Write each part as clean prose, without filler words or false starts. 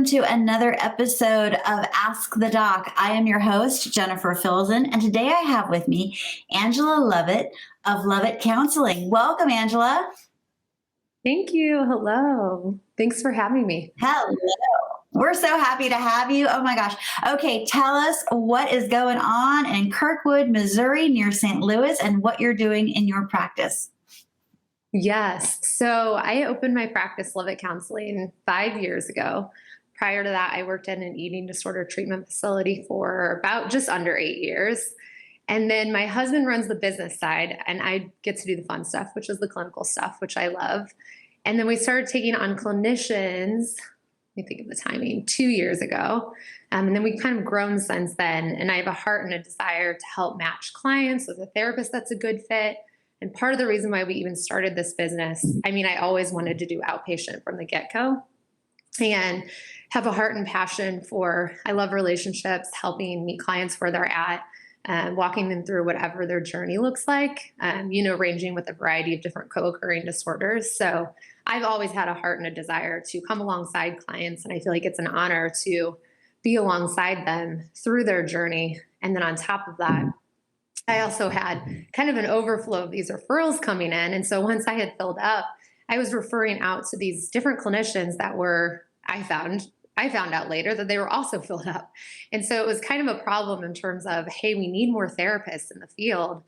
to another episode of Ask the Doc. I am your host, Jennifer Filzen, and today I have with me Angela Lovett of Lovett Counseling. Welcome, Angela. Thank you. Hello. Thanks for having me. Hello. We're so happy to have you. Oh my gosh. Okay, tell us what is going on in Kirkwood, Missouri, near St. Louis, and what you're doing in your practice. Yes. So I opened my practice, Lovett Counseling, 5 years ago. Prior to that, I worked in an eating disorder treatment facility for about just under 8 years. And then my husband runs the business side, and I get to do the fun stuff, which is the clinical stuff, which I love. And then we started taking on clinicians, let me think of the timing, 2 years ago. And then we've kind of grown since then. And I have a heart and a desire to help match clients with a therapist that's a good fit. And part of the reason why we even started this business, I always wanted to do outpatient from the get-go and have a heart and passion for, I love relationships, helping meet clients where they're at, walking them through whatever their journey looks like, ranging with a variety of different co-occurring disorders. So I've always had a heart and a desire to come alongside clients. And I feel like it's an honor to be alongside them through their journey. And then on top of that, I also had kind of an overflow of these referrals coming in. And so once I had filled up, I was referring out to these different clinicians that I found out later that they were also filled up. And so it was kind of a problem in terms of, hey, we need more therapists in the field.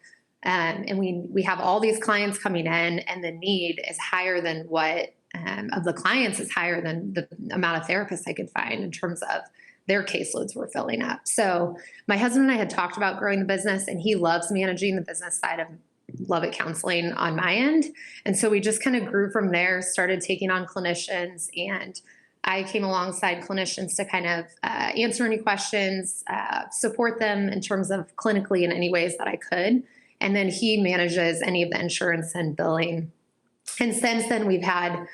And we have all these clients coming in, and the need is higher than what of the clients is higher than the amount of therapists I could find in terms of their caseloads were filling up. So my husband and I had talked about growing the business, and he loves managing the business side of Lovett Counseling on my end. And so we just kind of grew from there, started taking on clinicians, and I came alongside clinicians to kind of answer any questions, support them in terms of clinically in any ways that I could. And then he manages any of the insurance and billing. And since then, we've had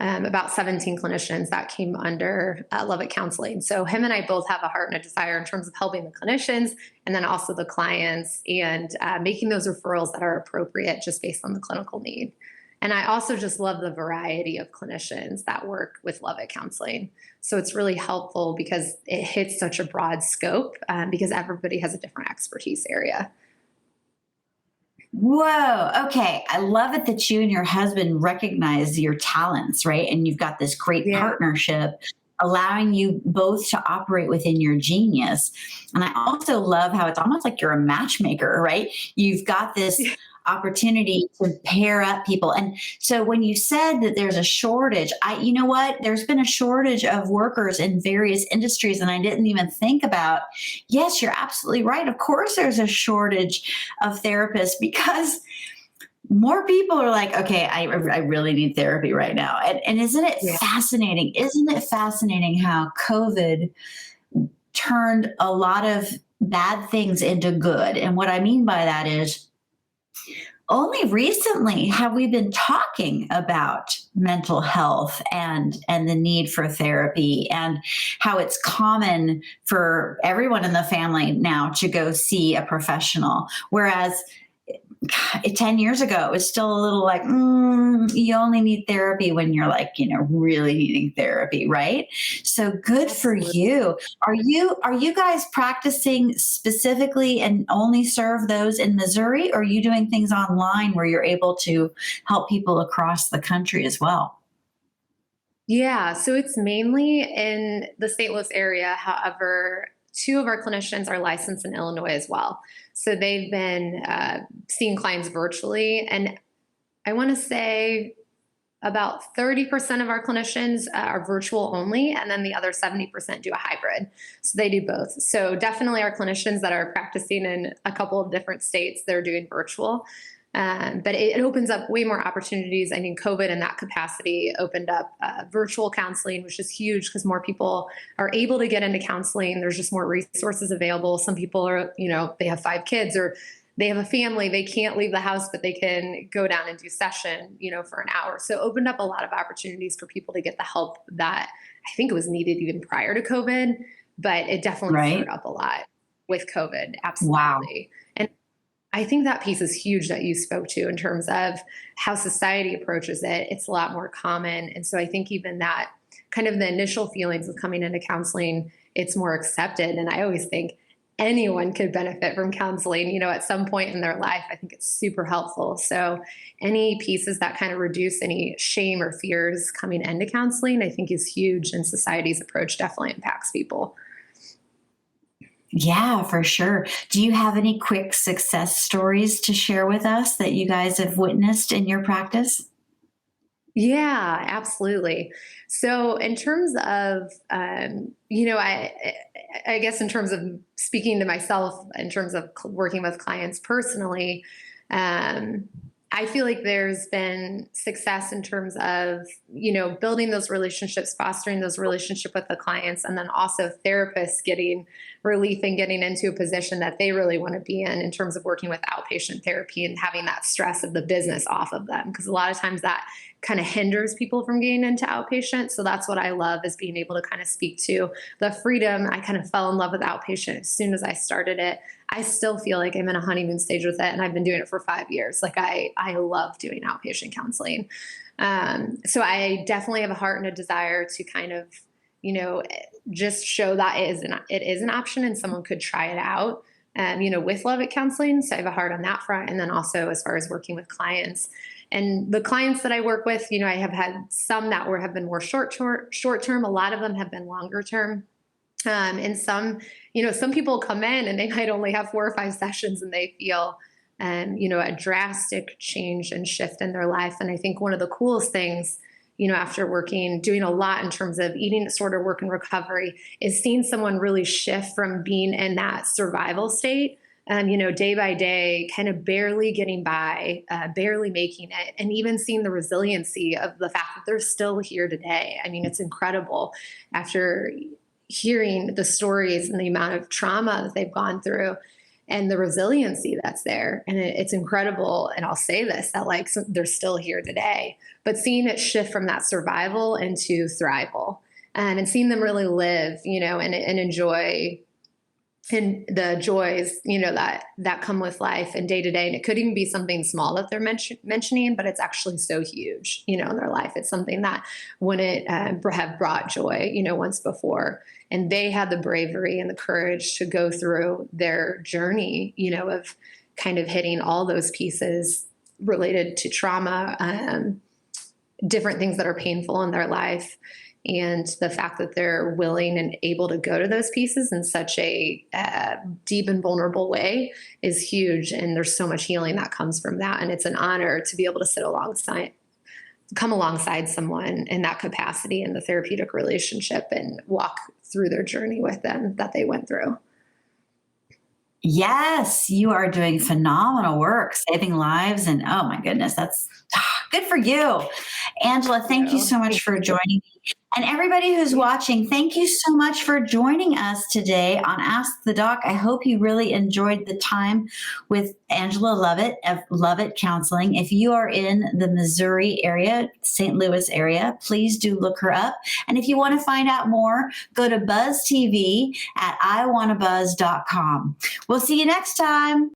about 17 clinicians that came under Lovett Counseling. So him and I both have a heart and a desire in terms of helping the clinicians and then also the clients, and making those referrals that are appropriate just based on the clinical need. And I also just love the variety of clinicians that work with Lovett Counseling. So it's really helpful because it hits such a broad scope, because everybody has a different expertise area. Whoa. Okay. I love it that you and your husband recognize your talents, right? And you've got this great partnership allowing you both to operate within your genius. And I also love how it's almost like you're a matchmaker, right? You've got this opportunity to pair up people. And so when you said that there's a shortage, you know what? There's been a shortage of workers in various industries, and I didn't even think about, yes, you're absolutely right. Of course, there's a shortage of therapists because more people are like, okay, I really need therapy right now. And isn't it fascinating? Isn't it fascinating how COVID turned a lot of bad things into good? And what I mean by that is, only recently have we been talking about mental health and the need for therapy, and how it's common for everyone in the family now to go see a professional. Whereas 10 years ago, it was still a little like, you only need therapy when you're like, really needing therapy, right? So good for you. Are you guys practicing specifically and only serve those in Missouri, or are you doing things online where you're able to help people across the country as well? Yeah, so it's mainly in the St. Louis area. However, 2 of our clinicians are licensed in Illinois as well. So they've been seeing clients virtually. And I want to say about 30% of our clinicians are virtual only, and then the other 70% do a hybrid. So they do both. So definitely our clinicians that are practicing in a couple of different states, they're doing virtual. But it opens up way more opportunities. I mean, COVID in that capacity opened up virtual counseling, which is huge because more people are able to get into counseling. There's just more resources available. Some people are, they have 5 kids or they have a family. They can't leave the house, but they can go down and do session, for an hour. So it opened up a lot of opportunities for people to get the help that I think was needed even prior to COVID, but it definitely stirred up a lot with COVID. Absolutely. Wow. And I think that piece is huge that you spoke to in terms of how society approaches it. It's a lot more common. And so I think even that kind of the initial feelings of coming into counseling, it's more accepted. And I always think anyone could benefit from counseling, at some point in their life. I think it's super helpful. So any pieces that kind of reduce any shame or fears coming into counseling, I think is huge. And society's approach definitely impacts people. Yeah, for sure. Do you have any quick success stories to share with us that you guys have witnessed in your practice? Yeah, absolutely. So, in terms of, I guess in terms of speaking to myself, in terms of working with clients personally, um, I feel like there's been success in terms of, building those relationships, fostering those relationships with the clients, and then also therapists getting relief and getting into a position that they really want to be in terms of working with outpatient therapy and having that stress of the business off of them. Because a lot of times that kind of hinders people from getting into outpatient. So that's what I love, is being able to kind of speak to the freedom. I kind of fell in love with outpatient as soon as I started it. I still feel like I'm in a honeymoon stage with it, and I've been doing it for 5 years. Like I love doing outpatient counseling. So I definitely have a heart and a desire to kind of, just show that it is an option and someone could try it out. With Lovett Counseling. So I have a heart on that front. And then also as far as working with clients, and the clients that I work with, I have had some that have been more short term. A lot of them have been longer term. And some people come in and they might only have 4 or 5 sessions and they feel, a drastic change and shift in their life. And I think one of the coolest things, after doing a lot in terms of eating disorder work and recovery, is seeing someone really shift from being in that survival state, day by day, kind of barely getting by, barely making it, and even seeing the resiliency of the fact that they're still here today. I mean, it's incredible after hearing the stories and the amount of trauma that they've gone through and the resiliency that's there. And it's incredible. And I'll say this, that they're still here today, but seeing it shift from that survival into thrival, and seeing them really live, and enjoy and the joys, that come with life and day to day. And it could even be something small that they're mentioning, but it's actually so huge, in their life. It's something that wouldn't have brought joy, once before. And they had the bravery and the courage to go through their journey, of kind of hitting all those pieces related to trauma, different things that are painful in their life. And the fact that they're willing and able to go to those pieces in such a deep and vulnerable way is huge. And there's so much healing that comes from that. And it's an honor to be able to come alongside someone in that capacity in the therapeutic relationship and walk through their journey with them that they went through. Yes, you are doing phenomenal work, saving lives. And oh my goodness, that's good for you. Angela, thank you so much for joining me. And everybody who's watching, thank you so much for joining us today on Ask the Doc. I hope you really enjoyed the time with Angela Lovett of Lovett Counseling. If you are in the Missouri area, St. Louis area, please do look her up. And if you want to find out more, go to Buzz TV at iwannabuzz.com. We'll see you next time.